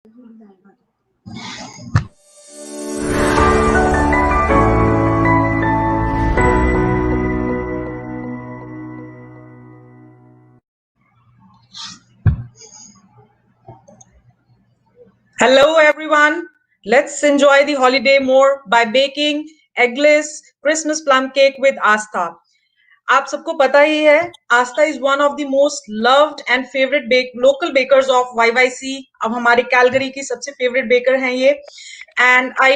Hello everyone. Let's enjoy the holiday more by baking eggless Christmas plum cake with Astha. आप सबको पता ही है Aastha is one of the most loved and favourite local bakers of YYC. अब हमारे Calgary की सबसे favourite baker हैं ये. And I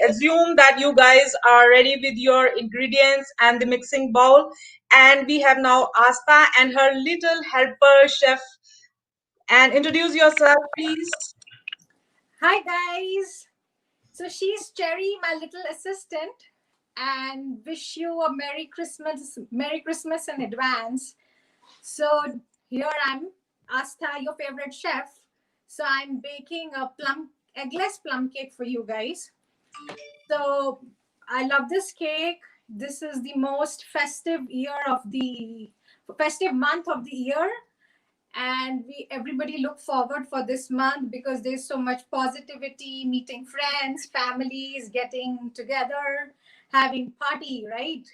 assume that you guys are ready with your ingredients and the mixing bowl. And we have now Astha and her little helper chef. And introduce yourself, please. Hi guys. So she's Cherry, my little assistant, and wish you a Merry Christmas in advance. So here I'm Astha, your favorite chef. So I'm baking a eggless plum cake for you guys. So I love this cake. This is the most festive month of the year, and everybody look forward for this month because there's so much positivity, meeting friends, families, getting together, having party, right?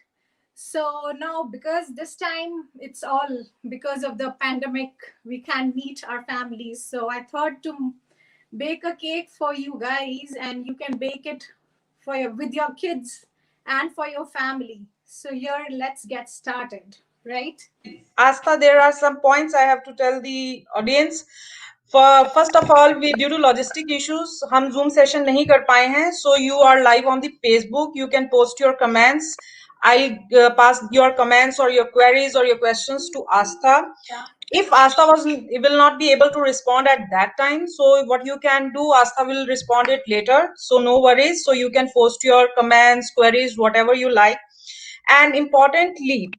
So now, because this time it's all because of the pandemic, we can't meet our families, so I thought to bake a cake for you guys, and you can bake it with your kids and for your family. So here, let's get started, right? Astha, there are some points I have to tell the audience. First of all, we due to logistic issues, हम Zoom session नहीं कर पाए हैं. So you are live on the Facebook. You can post your comments. I'll pass your comments or your queries or your questions to Astha. If Astha will not be able to respond at that time, so what you can do, Astha will respond it later. So no worries. So you can post your comments, queries, whatever you like. And importantly,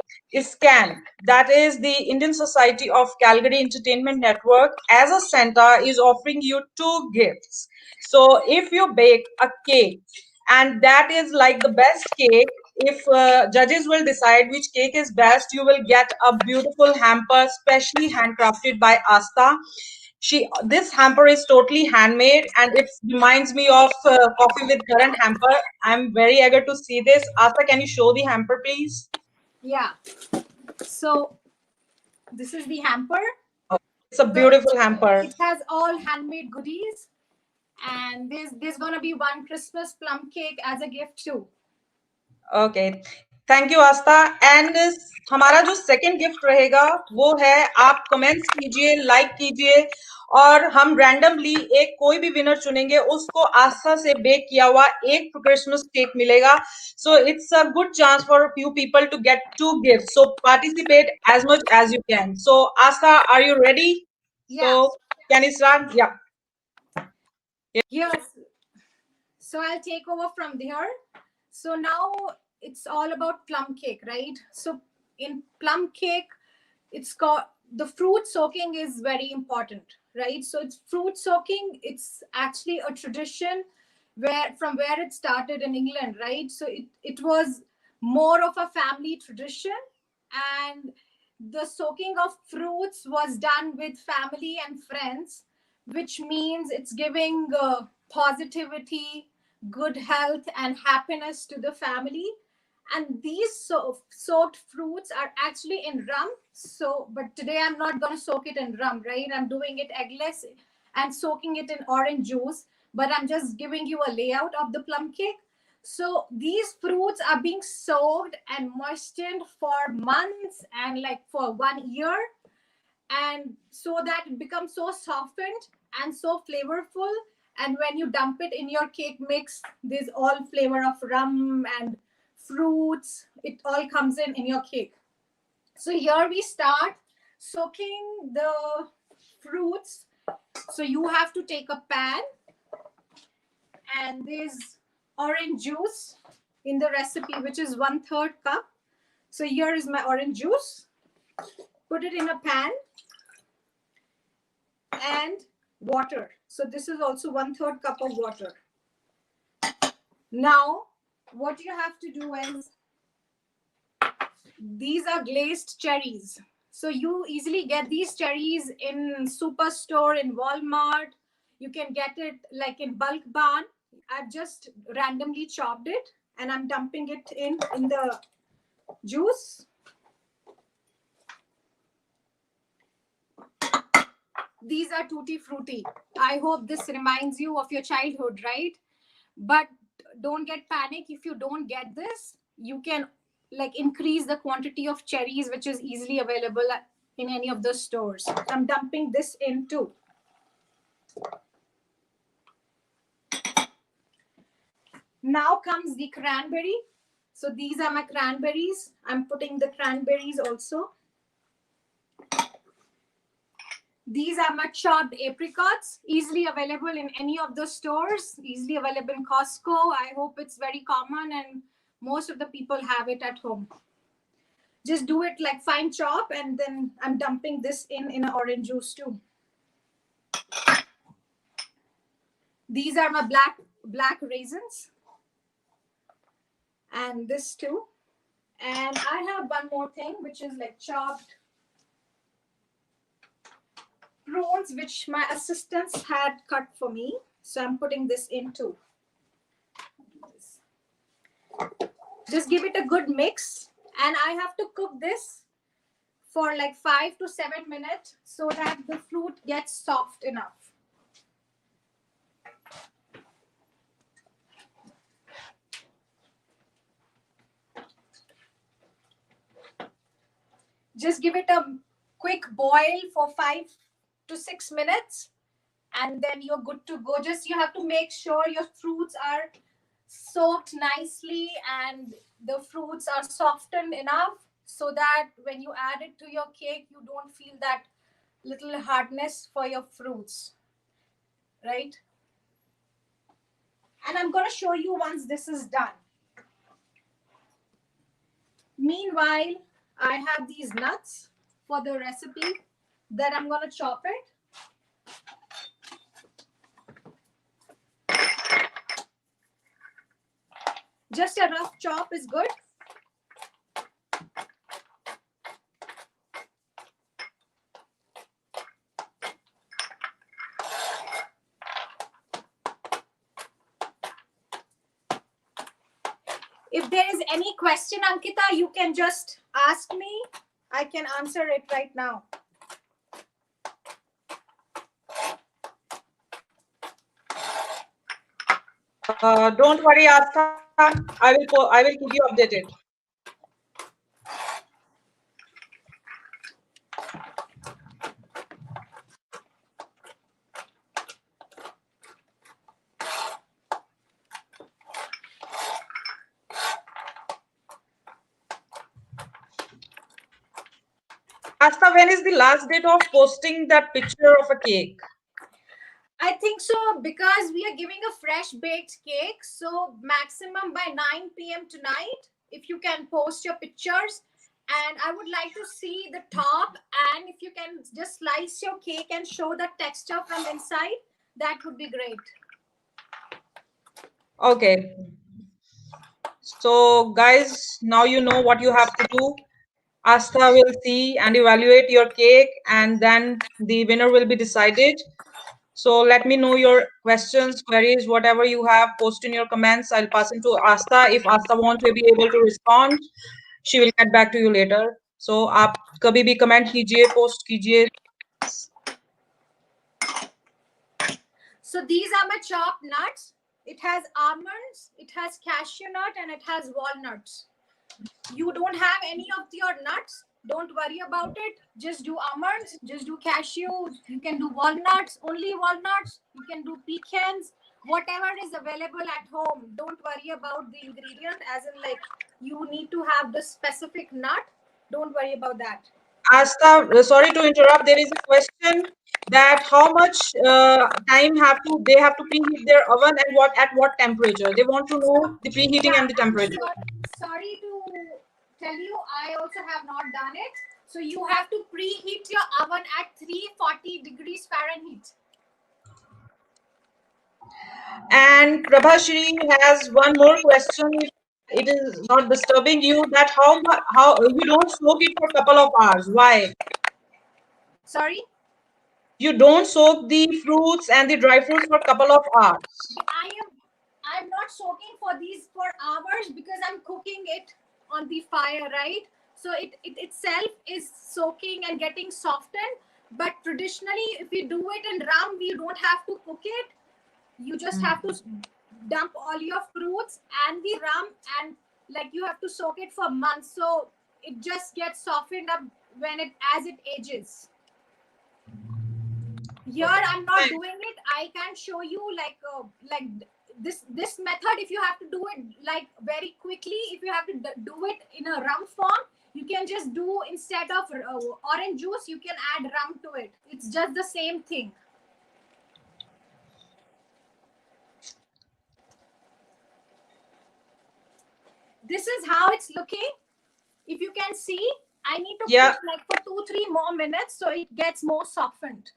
SCAN, that is the Indian Society of Calgary Entertainment Network, as a center is offering you 2 gifts. So if you bake a cake, and that is like the best cake, if judges will decide which cake is best, you will get a beautiful hamper specially handcrafted by Astha. This hamper is totally handmade and it reminds me of Coffee with Karan hamper. I'm very eager to see this. Astha, can you show the hamper, please? Yeah. So this is the hamper. Oh, it's a beautiful hamper. It has all handmade goodies, and there's gonna be one Christmas plum cake as a gift too. Okay. Thank you Aastha. And हमारा जो second gift रहेगा वो है, आप comments कीजिए, like कीजिए, और हम रैंडमली एक कोई भी विनर चुनेंगे, उसको आस्था से बेक किया हुआ एक क्रिसमस केक मिलेगा. So it's a good chance for few people to get 2 gift. So participate as much as you can. So Aastha, are you ready? Yeah. So can you start? Yeah. Yes. So I'll take over from there. So now it's all about plum cake, right? So in plum cake, it's called, the fruit soaking is very important, right? So it's fruit soaking. It's actually a tradition from where it started in England, right? So it was more of a family tradition, and the soaking of fruits was done with family and friends, which means it's giving positivity, good health, and happiness to the family. And these soaked fruits are actually in rum. So, but today I'm not going to soak it in rum, right? I'm doing it eggless and soaking it in orange juice, but I'm just giving you a layout of the plum cake. So these fruits are being soaked and moistened for months and like for 1 year, and so that it becomes so softened and so flavorful. And when you dump it in your cake mix, there's all flavor of rum and fruits. It all comes in your cake. So here we start soaking the fruits. So you have to take a pan, and there's orange juice in the recipe, which is 1/3 cup. So here is my orange juice. Put it in a pan, and water. So this is also 1/3 cup of water. Now, what you have to do is, these are glazed cherries. So you easily get these cherries in Superstore, in Walmart. You can get it like in bulk barn. I've just randomly chopped it and I'm dumping it in the juice. These are tutti frutti. I hope this reminds you of your childhood, right? But don't get panic if you don't get this. You can like increase the quantity of cherries which is easily available in any of the stores. I'm dumping this in too. Now comes the cranberry. So these are my cranberries. I'm putting the cranberries also. These are my chopped apricots, easily available in any of the stores, easily available in Costco. I hope it's very common and most of the people have it at home. Just do it like fine chop, and then I'm dumping this in an orange juice too. These are my black raisins. And this too. And I have one more thing, which is like chopped prawns, which my assistants had cut for me. So I'm putting this in too. Just give it a good mix. And I have to cook this for like 5 to 7 minutes so that the fruit gets soft enough. Just give it a quick boil for 5 to 6 minutes and then you're good to go. Just you have to make sure your fruits are soaked nicely and the fruits are softened enough so that when you add it to your cake, you don't feel that little hardness for your fruits, right? And I'm going to show you once this is done. Meanwhile, I have these nuts for the recipe that I'm going to chop it. Just a rough chop is good. If there is any question, Ankita, you can just ask me. I can answer it right now. Don't worry, Astha. I will keep you updated. Astha, when is the last date of posting that picture of a cake? I think so because we are giving a fresh baked cake. So maximum by 9 p.m. tonight, if you can post your pictures. And I would like to see the top. And if you can just slice your cake and show the texture from inside, that would be great. Okay. So guys, now you know what you have to do. Astha will see and evaluate your cake and then the winner will be decided. So let me know your questions, queries, whatever you have, post in your comments. I'll pass it to Astha. If Astha won't be able to respond, she will get back to you later. So आप कभी भी comment कीजिए, post कीजिए. So these are my chopped nuts. It has almonds, it has cashew nut, and it has walnuts. You don't have any of your nuts, don't worry about it. Just do almonds, just do cashew. You can do walnuts, only walnuts. You can do pecans, whatever is available at home. Don't worry about the ingredient, as in like you need to have the specific nut. Don't worry about that. Astha, sorry to interrupt. There is a question that how much time they have to preheat their oven and at what temperature? They want to know the preheating and the temperature. Sorry to tell you, I also have not done it. So you have to preheat your oven at 340 degrees Fahrenheit. And Prabhashri has one more question. It is not disturbing you that how you don't soak it for a couple of hours. Why? Sorry? you don't soak the fruits and the dry fruits for a couple of hours. I'm not soaking for these for hours because I'm cooking it on the fire, right? So it itself is soaking and getting softened. But traditionally, if you do it in rum, you don't have to cook it. You just have to dump all your fruits and the rum, and like you have to soak it for months. So it just gets softened up when it as it ages. Here I'm not doing it. I can show you like this method. If you have to do it like very quickly, if you have to do it in a rum form, you can just do, instead of orange juice, you can add rum to it. It's just the same thing. This is how it's looking. If you can see, I need to cook like for 2-3 more minutes so it gets more softened.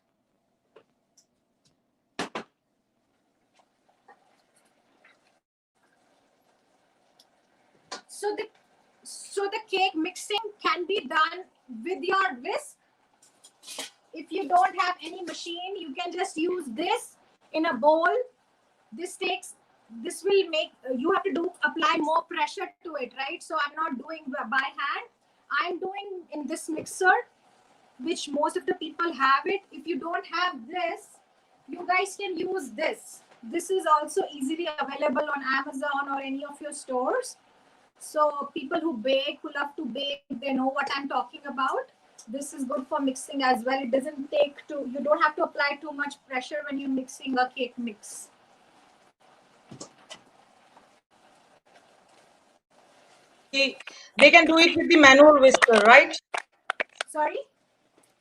So the cake mixing can be done with your whisk. If you don't have any machine, you can just use this in a bowl. This will make you have to apply more pressure to it, right? So I'm not doing by hand. I'm doing in this mixer, which most of the people have it. If you don't have this, you guys can use this. This is also easily available on Amazon or any of your stores. So people who bake, who love to bake, they know what I'm talking about. This is good for mixing as well. It doesn't you don't have to apply too much pressure when you're mixing a cake mix. They can do it with the manual whisker, right? Sorry?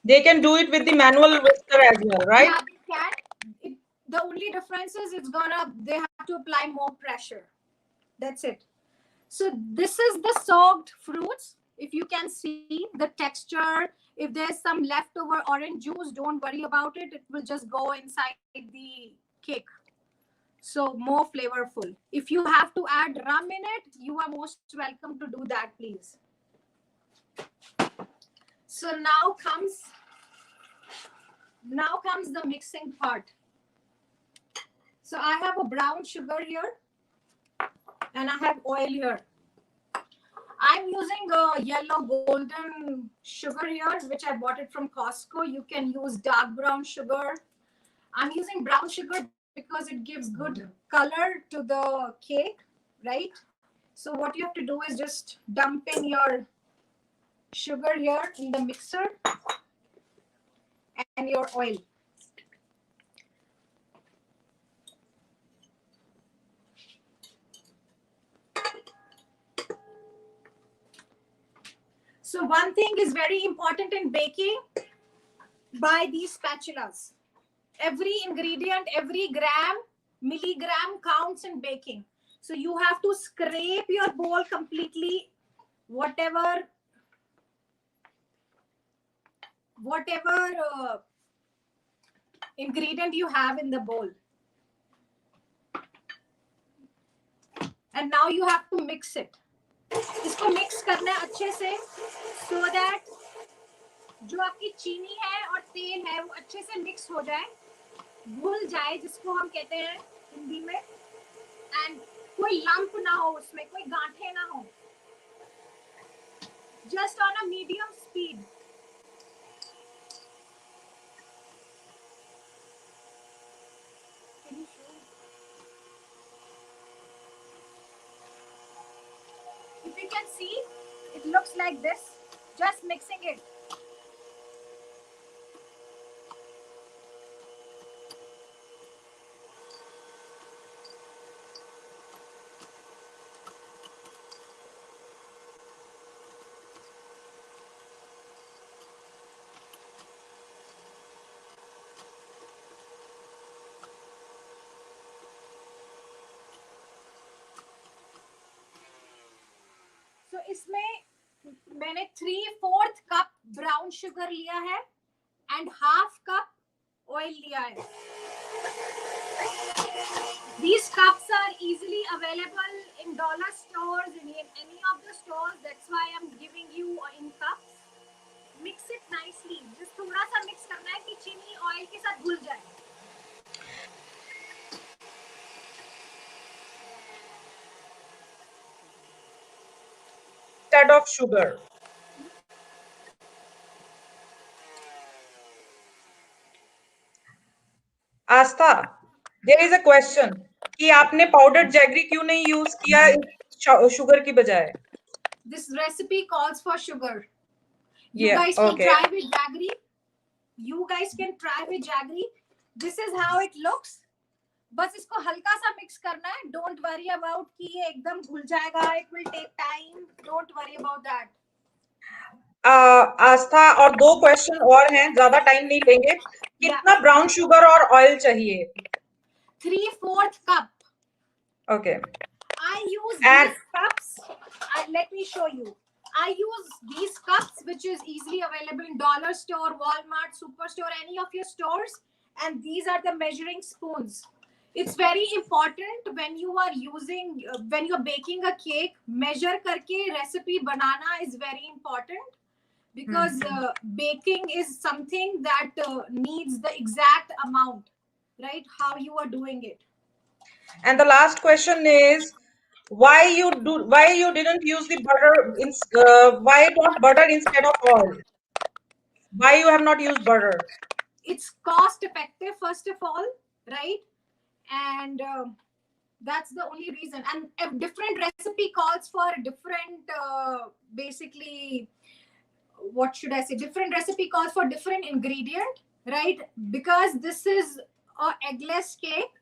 They can do it with the manual whisker as well, right? Yeah, they can. The only difference is they have to apply more pressure. That's it. So this is the soaked fruits. If you can see the texture, if there's some leftover orange juice, don't worry about it. It will just go inside the cake. So more flavorful. If you have to add rum in it, you are most welcome to do that, please. So now comes the mixing part. So I have a brown sugar here and I have oil here. I'm using a yellow golden sugar here, which I bought it from Costco. You can use dark brown sugar. I'm using brown sugar because it gives good color to the cake, right? So what you have to do is just dump in your sugar here in the mixer and your oil. So one thing is very important in baking, buy these spatulas. Every ingredient, every gram, milligram counts in baking. So you have to scrape your bowl completely, whatever ingredient you have in the bowl. And now you have to mix it. इसको mix करना है अच्छे से, so that जो आपकी चीनी है और तेल है वो अच्छे से mix हो जाए, घुल जाए, जिसको हम कहते हैं हिंदी में, and कोई lump ना हो उसमें, कोई गांठें ना हो, just on a medium speed. If you can see, it looks like this. Just mixing it. So इसमें मैंने 3/4 कप ब्राउन शुगर लिया है and half cup oil लिया है. These cups are easily available in dollar stores, in any of the stores. That's why I'm giving you in cups. Mix it nicely. Just थोड़ा सा mix करना है कि चीनी oil के साथ घुल जाए. Instead of sugar. Aastha, there is a question कि आपने powdered jaggery क्यों नहीं use किया sugar की बजाय? This recipe calls for sugar. You Yeah, guys can okay. try with jaggery. You guys can try with jaggery. This is how it looks. बस इसको हल्का सा मिक्स करना है. Don't worry about कि ये एकदम घुल जाएगा. It will take time. Don't worry about that. आस्था, और 2 क्वेश्चन और हैं, ज्यादा टाइम नहीं लेंगे. कितना ब्राउन शुगर और ऑयल चाहिए? 3/4 cup. Okay. I use these cups. Let me show you. I use these cups, which is easily available in dollar store, Walmart, superstore, any of your stores. And these are the measuring spoons. It's very important when you are using, when you're baking a cake, measure karke recipe banana is very important, because baking is something that needs the exact amount, right? How you are doing it. And the last question is, why you didn't use the butter why not butter instead of oil? Why you have not used butter? It's cost effective, first of all, right? And that's the only reason. And a different recipe calls for different basically, what should I say, different recipe calls for different ingredient, right? Because this is a eggless cake,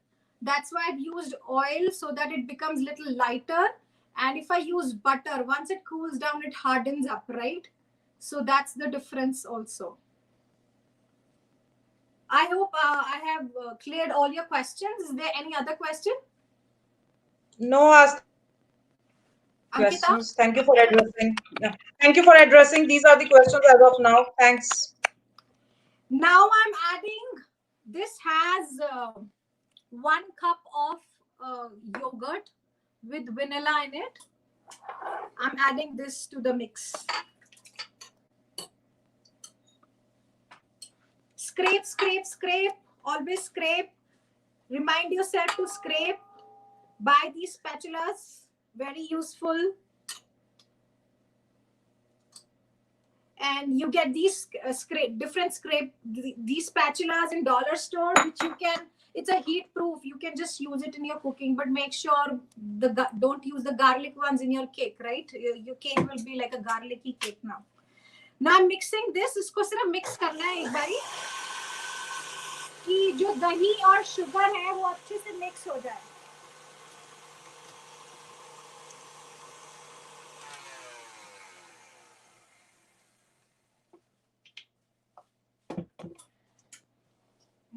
that's why I've used oil, so that it becomes little lighter. And if I use butter, once it cools down, it hardens up, right? So that's the difference also. I hope I have cleared all your questions. Is there any other question? No, ask questions. Thank you for addressing. Yeah. Thank you for addressing. These are the questions as of now. Thanks. Now I'm adding, this has 1 cup of yogurt with vanilla in it. I'm adding this to the mix. Scrape, scrape, scrape. Always scrape. Remind yourself to scrape. Buy these spatulas. Very useful. And you get these different these spatulas in dollar store, which you can, it's a heat proof, you can just use it in your cooking, but make sure don't use the garlic ones in your cake, right? Your cake will be like a garlicky cake. Now I'm mixing this. इसको सिर्फ mix करना है एक बारी कि जो दही और sugar है वो अच्छे से mix हो जाए.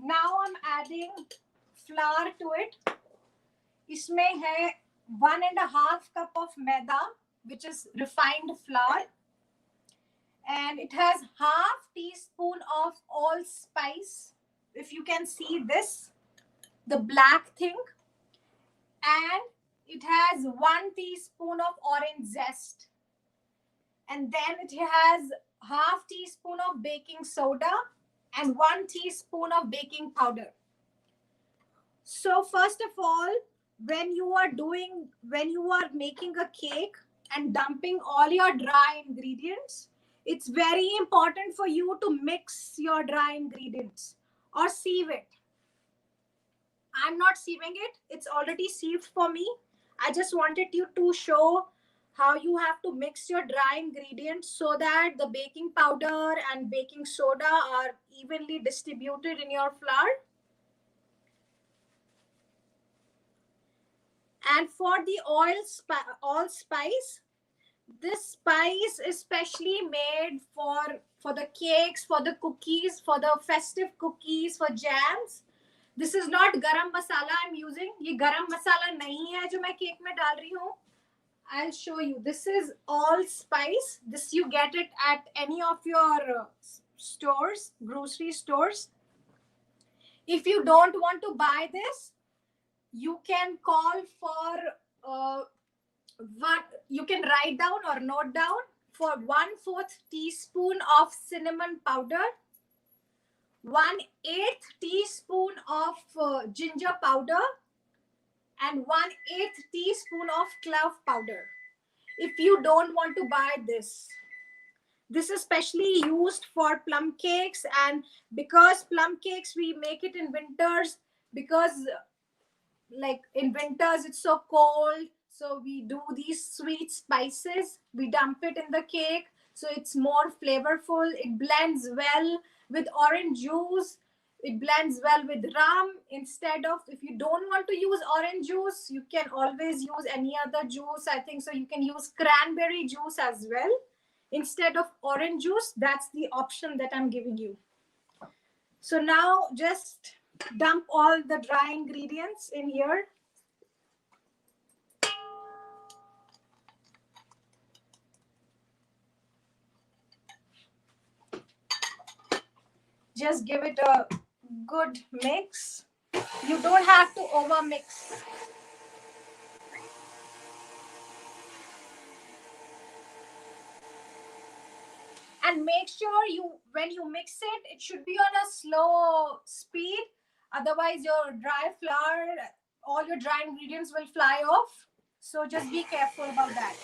Now I'm adding flour to it. इसमें है 1.5 cup of maida, which is refined flour, and it has 1/2 teaspoon of allspice. If you can see this, the black thing, and it has 1 teaspoon of orange zest, and then it has 1/2 teaspoon of baking soda and 1 teaspoon of baking powder. So first of all, when you are making a cake and dumping all your dry ingredients, it's very important for you to mix your dry ingredients or sieve it. I'm not sieving it. It's already sieved for me. I just wanted you to show how you have to mix your dry ingredients so that the baking powder and baking soda are evenly distributed in your flour. And for the allspice, this spice is specially made for the cakes, for the cookies, for the festive cookies, for jams. This is not garam masala I'm using. ये garam masala नहीं है जो मैं cake में डाल रही हूँ. I'll show you. This is allspice. This you get it at any of your stores, grocery stores. If you don't want to buy this, you can call for you can write down or note down for 1/4 teaspoon of cinnamon powder, 1/8 teaspoon of ginger powder, and 1/8 teaspoon of clove powder. If you don't want to buy this is specially used for plum cakes, and because plum cakes we make it in winters, because like in winters it's so cold, so we do these sweet spices, we dump it in the cake, so it's more flavorful. It blends well with orange juice, it blends well with rum. Instead of, if you don't want to use orange juice, you can always use any other juice, I think so. You can use cranberry juice as well instead of orange juice. That's the option that I'm giving you. So now just dump all the dry ingredients in here. Just give it a good mix. You don't have to over mix. And make sure when you mix it, it should be on a slow speed. Otherwise your dry flour, all your dry ingredients will fly off. So just be careful about that.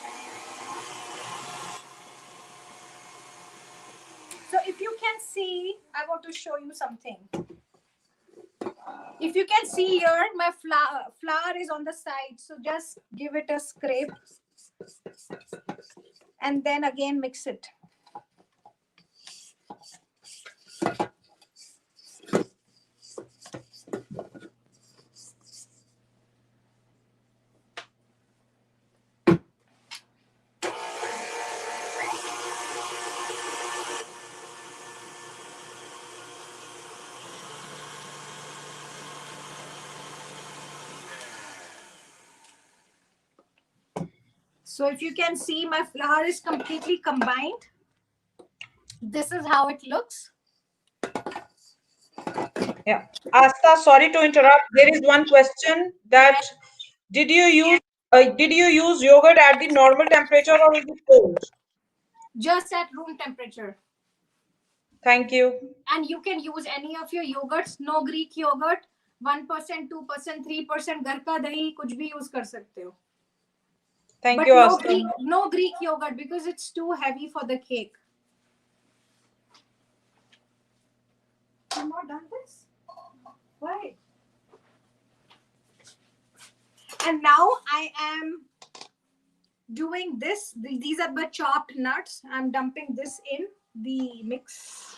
So if you can see, I want to show you something. If you can see here, my flour is on the side. So just give it a scrape and then again mix it. So if you can see, my flour is completely combined. This is how it looks. Yeah. Astha, sorry to interrupt. There is one question that did you use yogurt at the normal temperature or is it cold? Just at room temperature. Thank you. And you can use any of your yogurts. No Greek yogurt. 1%, 2%, 3%. घर का दही कुछ भी use कर सकते हो. Thank you, Astha. No Greek yogurt because it's too heavy for the cake. I'm not done this. Why? And now I am doing this. These are the chopped nuts. I'm dumping this in the mix.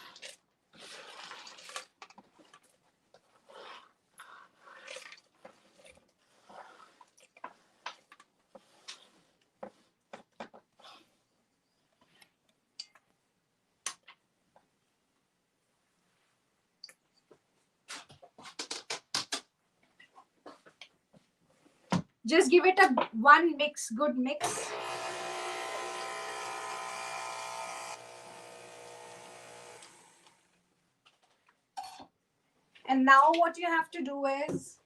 Just give it a one mix, good mix. And now what you have to do is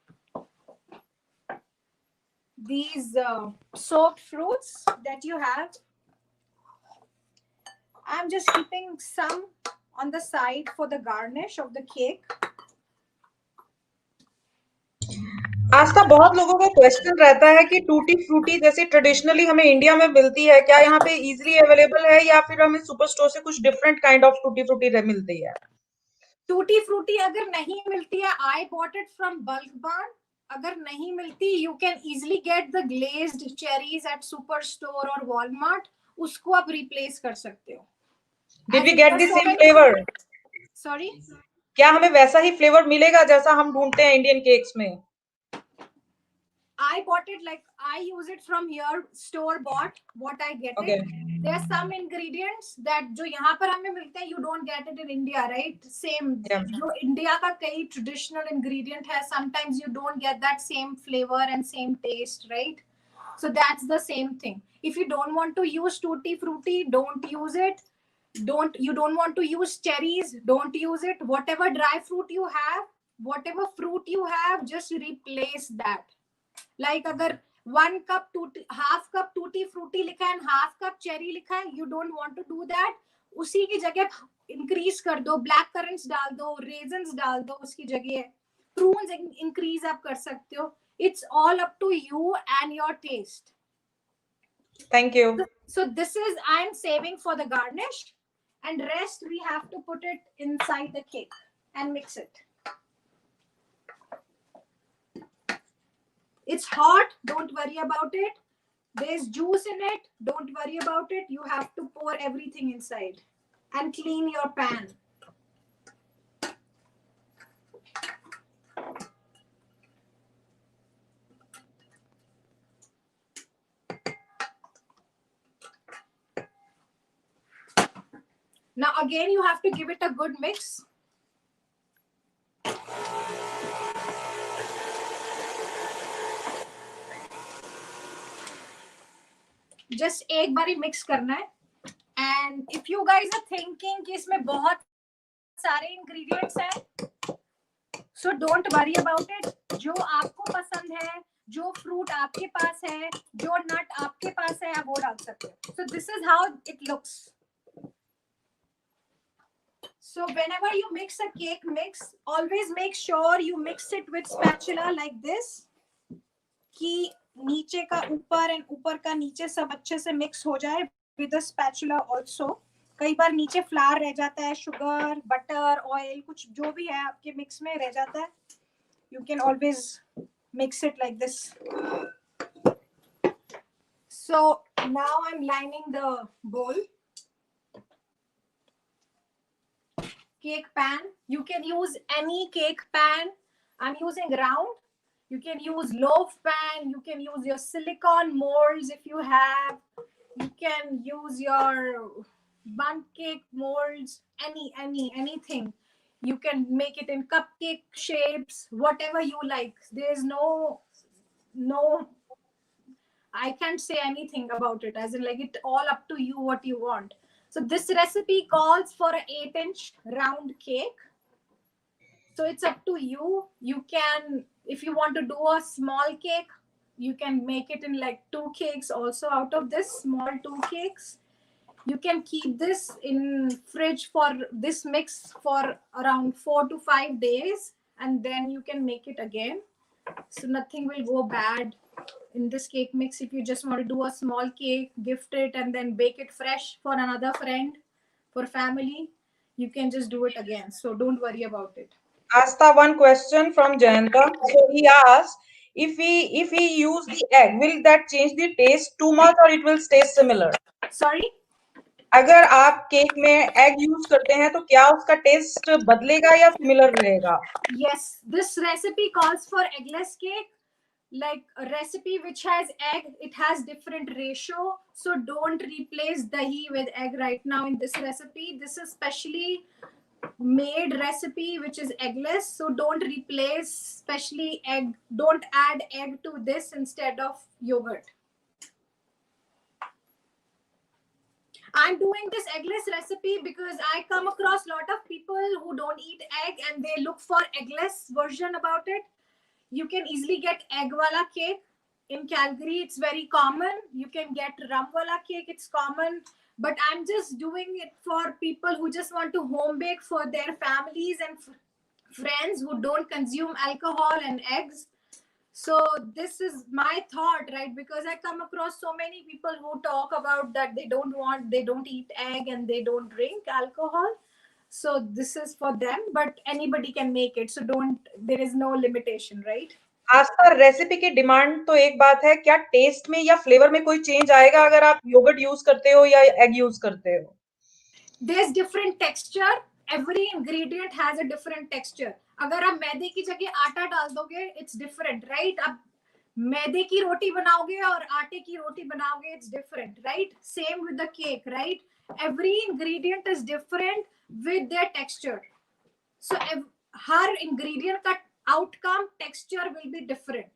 these soaked fruits that you have, I'm just keeping some on the side for the garnish of the cake. आस्था, बहुत लोगों का question रहता है कि tutti frutti जैसे traditionally हमें India में मिलती है, क्या यहाँ पे इजीली अवेलेबल है या फिर हमें सुपर स्टोर से कुछ different kind of tutti frutti मिलती है? टूटी फ्रूटी अगर नहीं मिलती है, I bought it from Bulk Barn. अगर नहीं मिलती, you can easily get the glazed cherries at super store और वॉलमार्ट. उसको आप रिप्लेस कर सकते हो. Did we get the same flavor? Sorry? क्या हमें वैसा ही फ्लेवर मिलेगा जैसा हम ढूंढते हैं इंडियन केक्स में? I bought it, like I use it from here, store bought. What I get it. There are some ingredients that जो यहाँ पर हमें मिलते हैं, you don't get it in India, right? Same. जो India का कई traditional ingredient है, sometimes you don't get that same flavor and same taste, right? So that's the same thing. If you don't want to use tutti frutti, don't use it. You don't want to use cherries, don't use it. Whatever dry fruit you have, whatever fruit you have, just replace that. Like अगर 1 cup half cup tutti frutti लिखा है and half cup cherry लिखा है, you don't want to do that, उसी की जगह increase कर दो, ब्लैक करंट्स डाल दो, रेजन्स डाल दो उसकी जगह, प्रून्स इंक्रीज आप कर सकते हो. It's all up to you and your taste. Thank you. So this is, I'm saving for the garnish, and rest we have to put it inside the cake and mix it. It's hot, don't worry about it. There's juice in it, don't worry about it. You have to pour everything inside and clean your pan. Now again, you have to give it a good mix. Just एक बारी mix करना है. And if you guys are thinking कि इसमें बहुत सारे ingredients हैं, so don't worry about it. जो आपको पसंद है, जो fruit आपके पास है, जो nut आपके पास है, आप वो डाल सकते हो. So this is how it looks. So whenever you mix a cake mix, always make sure you mix it with spatula like this, कि नीचे का ऊपर and ऊपर का नीचे सब अच्छे से mix हो जाए with the spatula also. कई बार नीचे flour रह जाता है, sugar, butter, oil, कुछ जो भी है आपके mix में रह जाता है. You can always mix it like this. So now I'm lining the bowl. Cake pan. You can use any cake pan. I'm using round. You can use loaf pan. You can use your silicone molds if you have. You can use your bun cake molds. Anything. You can make it in cupcake shapes, whatever you like. There's no. I can't say anything about it. As in, like, it all up to you what you want. So this recipe calls for an 8-inch round cake. So it's up to you. You can, if you want to do a small cake, you can make it in like 2 cakes also out of this small 2 cakes. You can keep this in fridge for this mix for around 4 to 5 days, and then you can make it again. So nothing will go bad in this cake mix. If you just want to do a small cake, gift it, and then bake it fresh for another friend, for family, you can just do it again. So don't worry about it. Astha, one question from Jayanta. So he asked, if we use the egg, will that change the taste too much or it will stay similar? Sorry? अगर आप cake में egg use करते हैं तो क्या उसका test बदलेगा या सिमिलर रहेगा? Yes, this recipe calls for eggless cake. Like a recipe which has egg, it has different ratio. So don't replace dahi with egg right now in this recipe. This is specially made recipe which is eggless. So don't replace specially egg. Don't add egg to this instead of yogurt. I'm doing this eggless recipe because I come across a lot of people who don't eat egg and they look for eggless version about it. You can easily get egg wala cake in Calgary. It's very common. You can get rum wala cake. It's common. But I'm just doing it for people who just want to home bake for their families and friends who don't consume alcohol and eggs. So this is my thought, right? Because I come across so many people who talk about that they don't eat egg and they don't drink alcohol. So this is for them, but anybody can make it. So there is no limitation, right? Aastha, recipe की demand तो एक बात है, क्या test में या flavour में कोई चेंज आएगा अगर आप योगर्ट यूज करते हो या एग यूज करते हो? There's different texture. Every ingredient has a different texture. अगर आप मैदे की जगह आटा डाल दोगे, it's different, right? आप मैदे की रोटी बनाओगे और आटे की रोटी बनाओगे, it's different, right? Same with the cake, right? Every ingredient is different with their texture. So her ingredient का outcome texture will be different.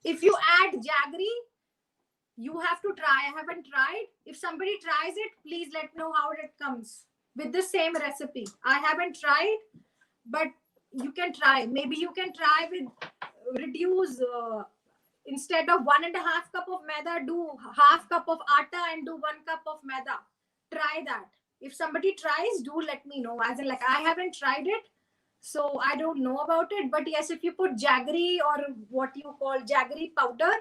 If you add jaggery, you have to try. I haven't tried. If somebody tries it, please let know how it comes with the same recipe. I haven't tried, but you can try. Maybe you can try with reduce Instead of 1.5 cup of maida, do half cup of atta and do 1 cup of maida. Try that. If somebody tries, do let me know. As in, like, I haven't tried it, so I don't know about it. But yes, if you put jaggery or what you call jaggery powder,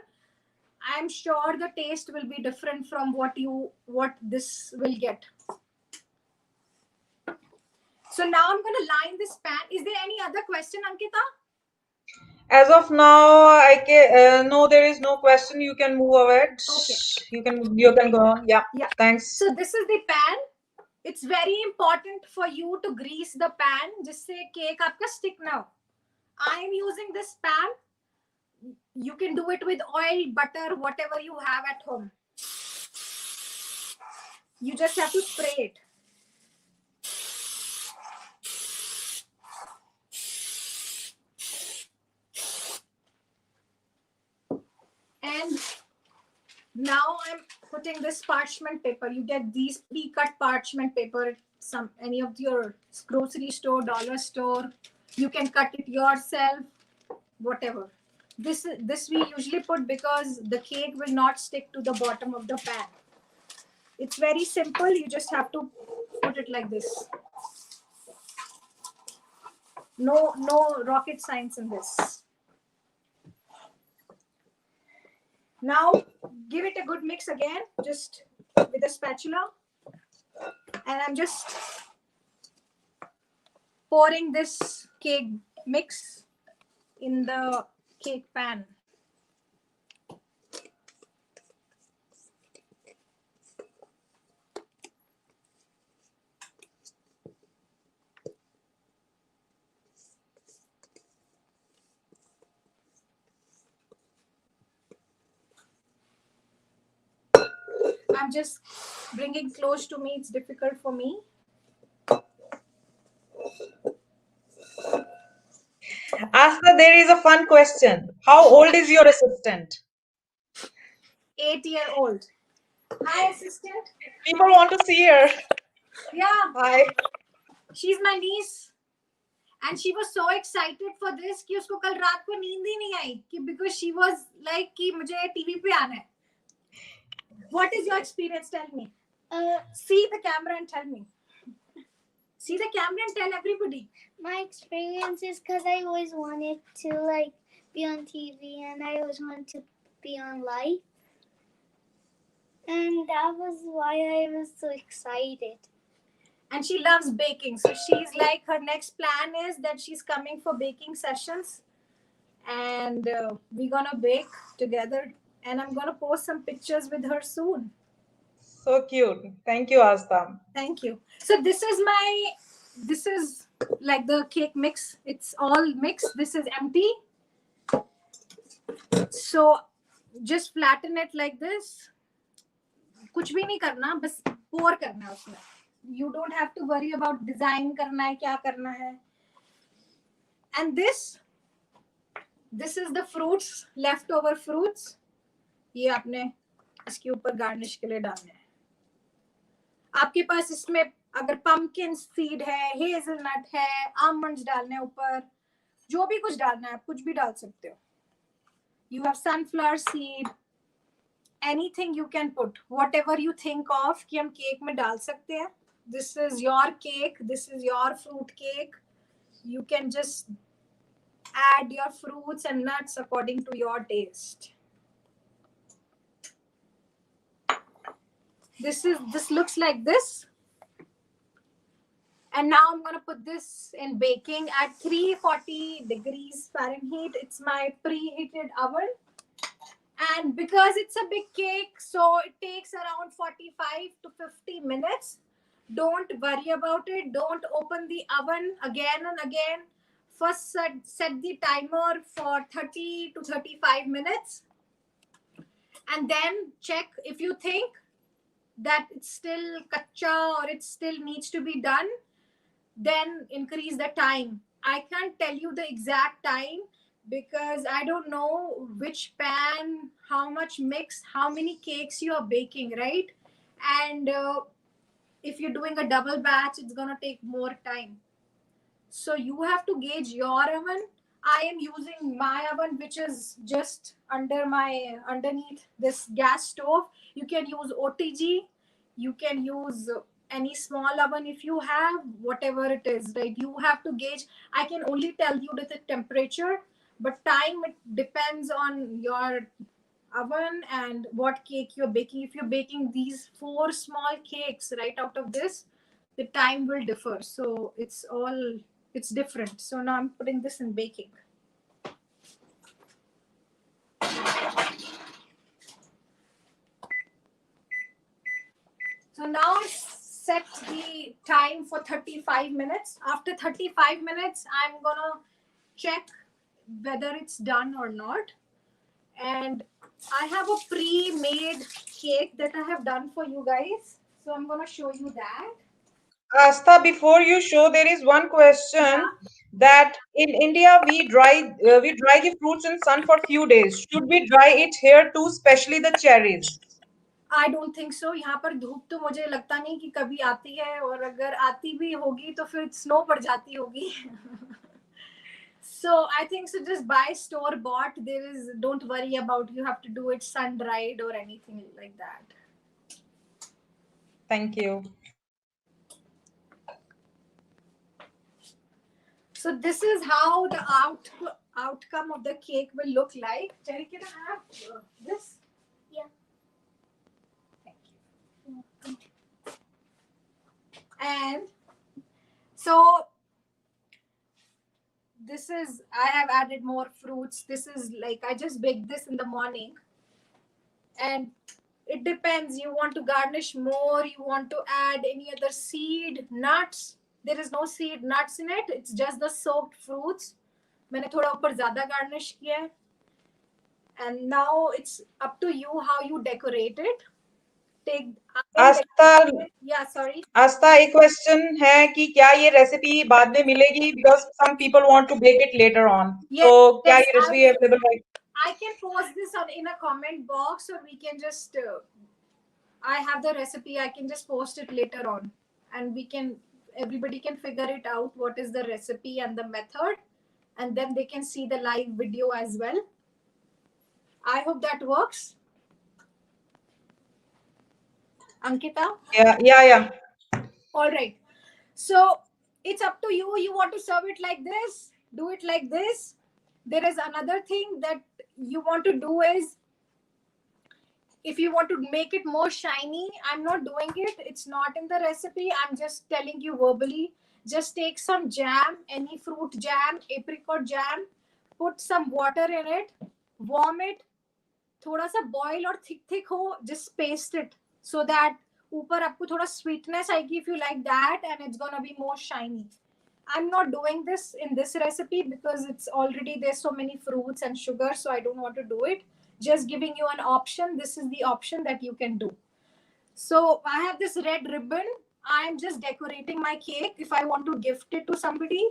I'm sure the taste will be different from what this will get. So now I'm going to line this pan. Is there any other question, Ankita? As of now, I can no, there is no question. You can move ahead. Okay. You can go on. Yeah. Thanks. So this is the pan. It's very important for you to grease the pan जिससे cake आपका stick ना हो. I am using this pan. You can do it with oil, butter, whatever you have at home. You just have to spray it. And now I'm putting this parchment paper. You get these pre-cut parchment paper at any of your grocery store, dollar store. You can cut it yourself, whatever. This we usually put because the cake will not stick to the bottom of the pan. It's very simple. You just have to put it like this. No rocket science in this. Now give it a good mix again, just with a spatula. And I'm just pouring this cake mix in the cake pan. I'm just bringing close to me. It's difficult for me. Astha, there is a fun question. How old is your assistant? 8-year-old. Hi, assistant. People want to see her. Yeah. Hi. She's my niece. And she was so excited for this कि उसको कल रात को नींद ही नहीं आई कि because she was like कि मुझे टीवी पे आना है. What is your experience? Tell me. See the camera and tell me. See the camera and tell everybody. My experience is because I always wanted to like be on TV and I always wanted to be on live. And that was why I was so excited. And she loves baking. So she's like, her next plan is that she's coming for baking sessions. And we're going to bake together. And I'm going to post some pictures with her soon. So cute. Thank you, Astha. Thank you. So this is like the cake mix. It's all mixed. This is empty. So just flatten it like this. कुछ भी नहीं करना, बस pour करना है उसमें. You don't have to worry about design करना है, क्या करना है. And this is the fruits, leftover fruits. ये आपने इसके ऊपर गार्निश के लिए डालने हैं. आपके पास इसमें अगर pumpkin seed है, hazelnut है, almonds डालने हैं ऊपर, जो भी कुछ डालना है आप कुछ भी डाल सकते हो. You have sunflower seed. Anything you can put, whatever you think of कि हम केक में डाल सकते हैं. This is your cake. This is your fruit cake. You can just add your fruits and nuts according to your taste. This looks like this. And now I'm going to put this in baking at 340 degrees Fahrenheit. It's my preheated oven. And because it's a big cake, so it takes around 45 to 50 minutes. Don't worry about it. Don't open the oven again and again. First set the timer for 30 to 35 minutes. And then check if you think that it's still kacha or it still needs to be done, then increase the time. I can't tell you the exact time because I don't know which pan, how much mix, how many cakes you are baking, right? And if you're doing a double batch, it's going to take more time. So you have to gauge your oven. I am using my oven, which is just underneath this gas stove. You can use OTG. You can use any small oven if you have, whatever it is, right? You have to gauge. I can only tell you the temperature, but time, it depends on your oven and what cake you're baking. If you're baking these 4 small cakes right out of this, the time will differ. So it's different. So now I'm putting this in baking. So now set the time for 35 minutes. After 35 minutes, I'm gonna check whether it's done or not. And I have a pre-made cake that I have done for you guys. So I'm gonna show you that. Astha, before you show, there is one question that in India we dry the fruits in sun for few days. Should we dry it here too, especially the cherries? I don't think so. यहाँ पर धूप तो मुझे लगता नहीं कि कभी आती है, और अगर आती भी होगी तो फिर स्नो पड़ जाती होगी. So I think so just buy store bought. Don't worry about you have to do it sun dried or anything like that. Thank you. So this is how the outcome of the cake will look like. Jerry, can I have this? Yeah. Thank you. And so this is, I have added more fruits. This is like, I just baked this in the morning. And it depends. You want to garnish more, you want to add any other seed, nuts. There is no seed, nuts in it. It's just the soaked fruits. मैंने थोड़ा ऊपर ज़्यादा garnish किया है. And now it's up to you how you decorate it. Astha, Yeah, sorry. Astha, एक question है कि क्या ये रेसिपी बाद में मिलेगी? Because some people want to bake it later on. Yes, So क्या yes, ये रेसिपी available है? I can post this in a comment box, or we can just I have the recipe. I can just post it later on, and everybody can figure it out what is the recipe and the method, and then they can see the live video as well. I hope that works. Ankita? Yeah. All right. So it's up to you. You want to serve it like this? Do it like this. There is another thing that you want to do is, if you want to make it more shiny, I'm not doing it. It's not in the recipe. I'm just telling you verbally. Just take some jam, any fruit jam, apricot jam, put some water in it, warm it, थोड़ा सा boil और thick हो, just paste it so that ऊपर आपको थोड़ा sweetness आएगी if you like that, and it's gonna be more shiny. I'm not doing this in this recipe because it's already, there's so many fruits and sugar, so I don't want to do it. Just giving you an option. This is the option that you can do. So I have this red ribbon. I'm just decorating my cake. If I want to gift it to somebody,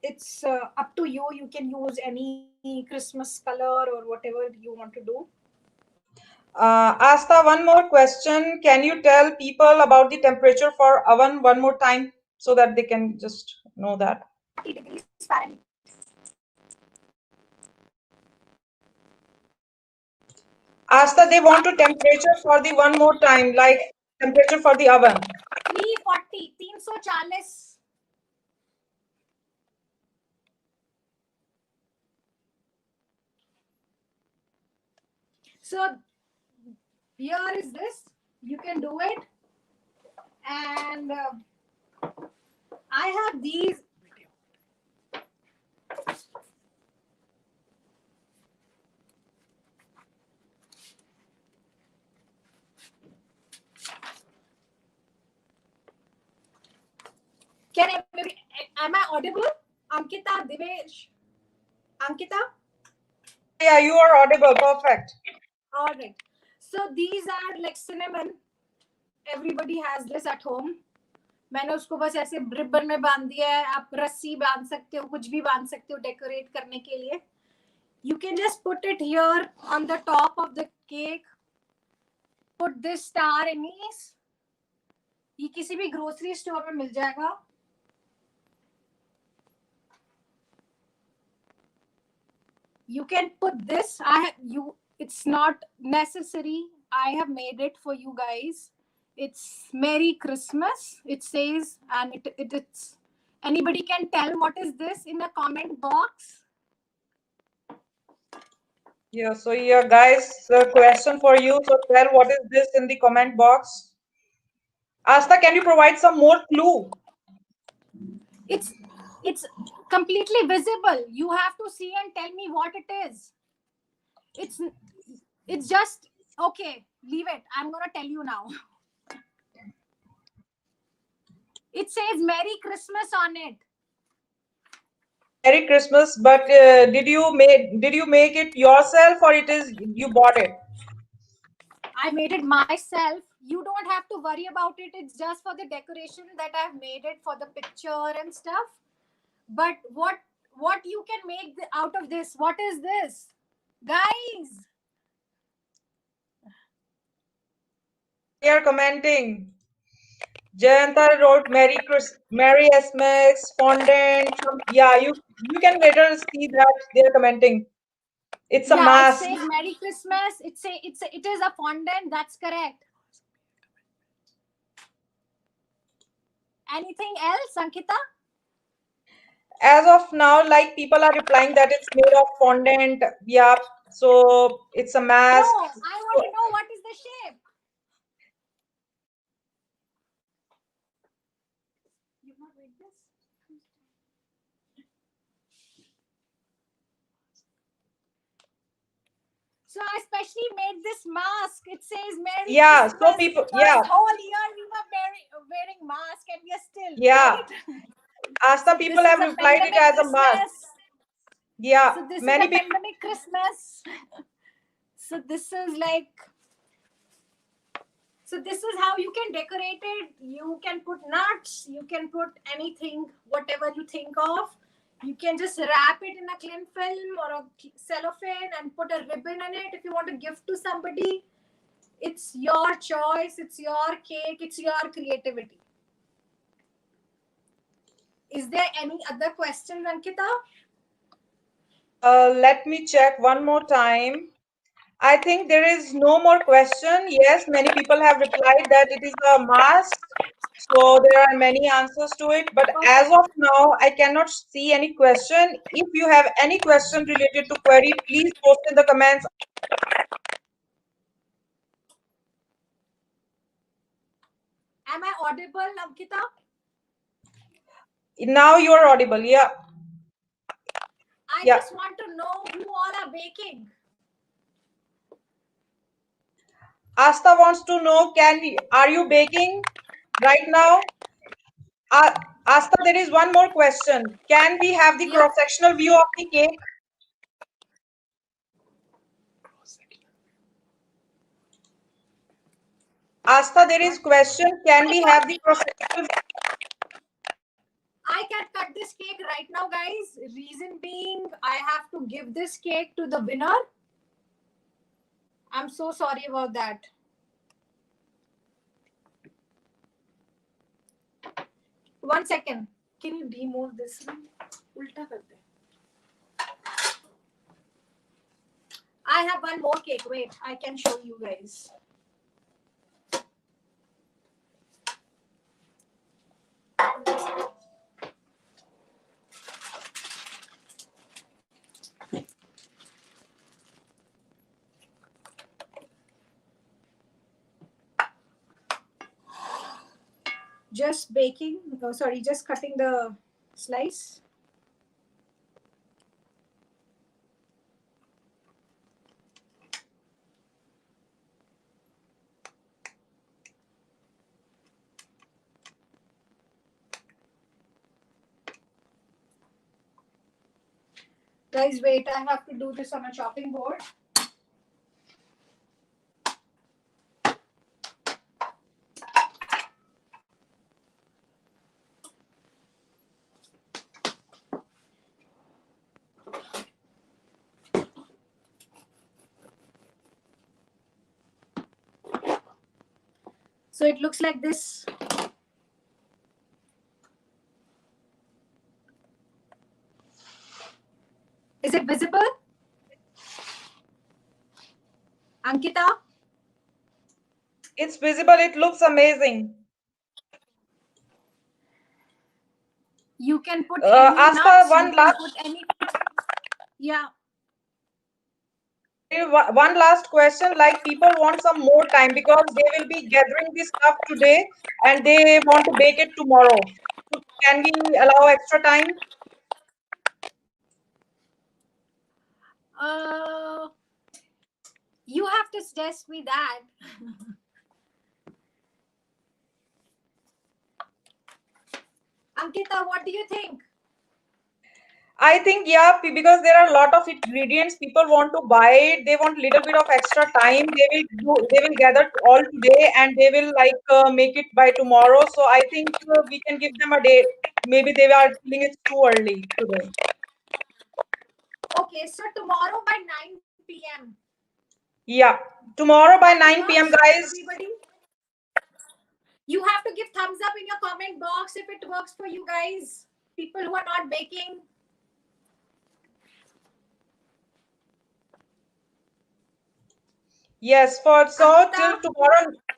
it's up to you. You can use any Christmas color or whatever you want to do. Astha, one more question. Can you tell people about the temperature for oven one more time so that they can just know that? 40 degrees Fahrenheit. Astha, they want to temperature for the one more time, like temperature for the oven. 340, 340. So here is this. You can do it. And I have these. Am I audible? Ankita, Divesh? Ankita? Yeah, you are audible. Perfect. All right. So these are like cinnamon. Everybody has this at home. मैंने उसको बस ऐसे ribbon में बांध दिया है. आप रस्सी बांध सकते हो, कुछ भी बांध सकते हो डेकोरेट करने के लिए. You can just put it here on the top of the cake. Put this star anise. ये किसी भी ग्रोसरी स्टोर में मिल जाएगा. You can put this. It's not necessary. I have made it for you guys. It's Merry Christmas. It says, and it's. Anybody can tell what is this in the comment box? Yeah, so yeah, guys, the question for you. So tell what is this in the comment box. Astha, can you provide some more clue? It's completely visible. You have to see and tell me what it is. It's just okay. Leave it. I'm gonna tell you now. It says Merry Christmas on it. Merry Christmas, but did you make it yourself or it is you bought it? I made it myself. You don't have to worry about it. It's just for the decoration that I've made it for the picture and stuff. But what you can make out of this? What is this, guys? They are commenting. Jayanta wrote Merry Xmas, fondant. Yeah, you can later see that they are commenting. It's a Yeah, it mask. says Merry Christmas. It is a fondant. That's correct. Anything else, Ankita? As of now, like people are replying that it's made of fondant. Yeah, so it's a mask. No, I want to know what is the shape. You've not made this? So I especially made this mask. It says Merry Yeah, Christmas. so people, yeah, Whole year we were wearing mask and we are still, yeah. right? Astha, So people this is have a replied it pandemic as a mask. Christmas. Yeah, So this is many a people. pandemic Christmas. So this is like, so this is how you can decorate it. You can put nuts. You can put anything, whatever you think of. You can just wrap it in a cling film or a cellophane and put a ribbon in it if you want to gift to somebody. It's your choice. It's your cake. It's your creativity. Is there any other questions, Ankita? Let me check one more time. I think there is no more question. Yes, many people have replied that it is a mask. So there are many answers to it. But as of now, I cannot see any question. If you have any question related to query, please post in the comments. Am I audible, Ankita? Now you are audible. Yeah. I Yeah. just want to know who all are baking. Astha wants to know, are you baking right now? Astha, there is one more question. Can we have the Yeah. cross-sectional view of the cake? Astha, there is question. Can we have the cross-sectional? I can cut this cake right now, guys. Reason being, I have to give this cake to the winner. I'm so sorry about that. One second. Can you remove this one? Ulta kar de. I have one more cake. Wait, I can show you guys. Just baking. Oh, sorry, just cutting the slice. Guys, wait, I have to do this on a chopping board. So it looks like this. Is it visible? Ankita? It's visible. It looks amazing. You can put any Astha, nuts. one You can last, put any. Yeah. one last question. Like people want some more time because they will be gathering this stuff today and they want to bake it tomorrow. So can we allow extra time? Uh, you have to suggest me that. Ankita, what do you think? I think yeah, because there are a lot of ingredients people want to buy it. They want little bit of extra time. They will gather all today and they will like make it by tomorrow. So I think we can give them a day. Maybe they are feeling it's too early today. Okay, so tomorrow by 9 p.m. Yeah, tomorrow by That 9 p.m. works, guys. everybody. You have to give thumbs up in your comment box if it works for you guys. People who are not baking. Yes, for Ankita?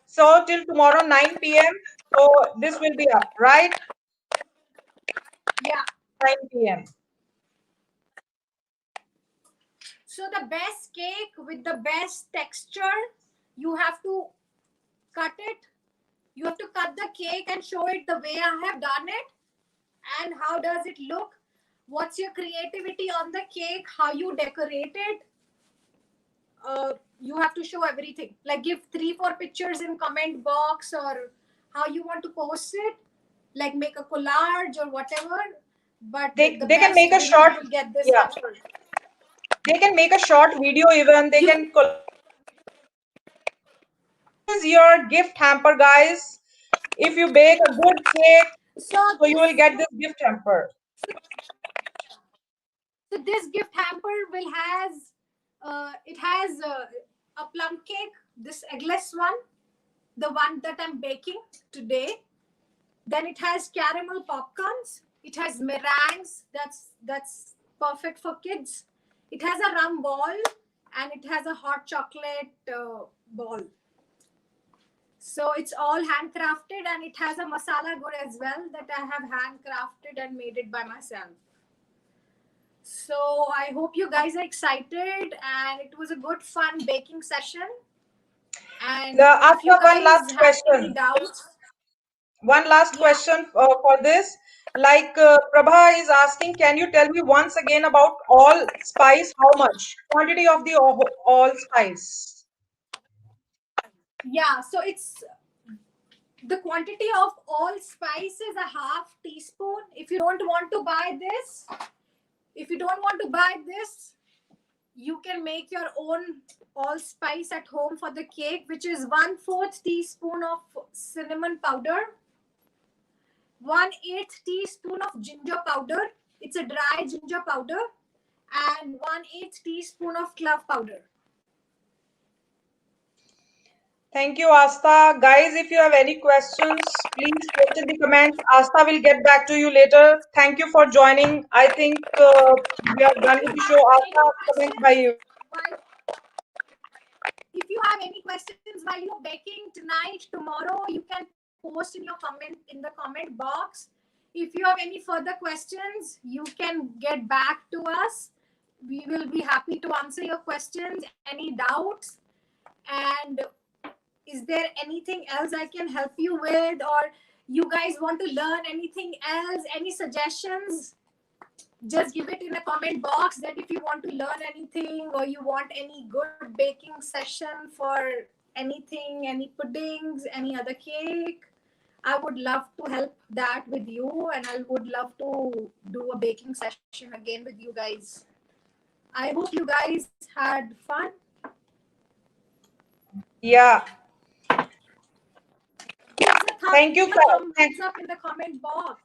so till tomorrow 9 p.m. So this will be up, right? Yeah. 9 p.m. So the best cake with the best texture, you have to cut it. You have to cut the cake and show it the way I have done it. And how does it look? What's your creativity on the cake? How you decorate it? You have to show everything. Like give 3-4 pictures in comment box or how you want to post it. Like make a collage or whatever. But They the can best make a winner short, will get this yeah. hamper. They can make a short video even. They You can is your gift hamper, guys. If you bake a good cake, so so you will this get this gift hamper. so this gift hamper will has it has a plum cake, this eggless one, the one that I'm baking today. Then it has caramel popcorns. It has meringues. That's perfect for kids. It has a rum ball and it has a hot chocolate ball. So it's all handcrafted and it has a masala gur as well that I have handcrafted and made it by myself. So I hope you guys are excited and it was a good fun baking session. And if you After one guys last have any question. doubts, One last yeah, question for this. Like Prabha is asking, can you tell me once again about all spice? How much quantity of the all spice? yeah. So it's the quantity of all spice is a half teaspoon. If you don't want to buy this, you can make your own allspice at home for the cake, which is 1/4 teaspoon of cinnamon powder, 1/8 teaspoon of ginger powder. It's a dry ginger powder, and 1/8 teaspoon of clove powder. Thank you, Astha. Guys, if you have any questions, please post in the comments. Astha will get back to you later. Thank you for joining. I think we are done If you with the show. have any Astha, comment by questions, you. while if you have any questions while you're baking tonight, tomorrow, you can post in the comment box. If you have any further questions, you can get back to us. We will be happy to answer your questions, any doubts. And is there anything else I can help you with, or you guys want to learn anything else, any suggestions? Just give it in a comment box that if you want to learn anything or you want any good baking session for anything, any puddings, any other cake. I would love to help that with you, and I would love to do a baking session again with you guys. I hope you guys had fun. Yeah. Give a Thank you. thumbs up in the comment box.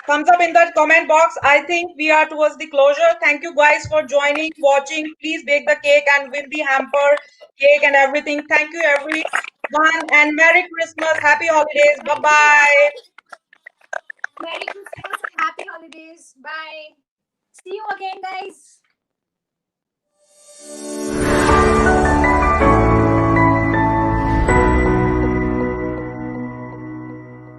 Thumbs up in that comment box. I think we are towards the closure. Thank you guys for joining, watching. Please bake the cake and win the hamper, cake and everything. Thank you everyone and Merry Christmas. Happy holidays. Bye Thank you. bye. Merry Christmas and happy holidays. Bye. See you again, guys.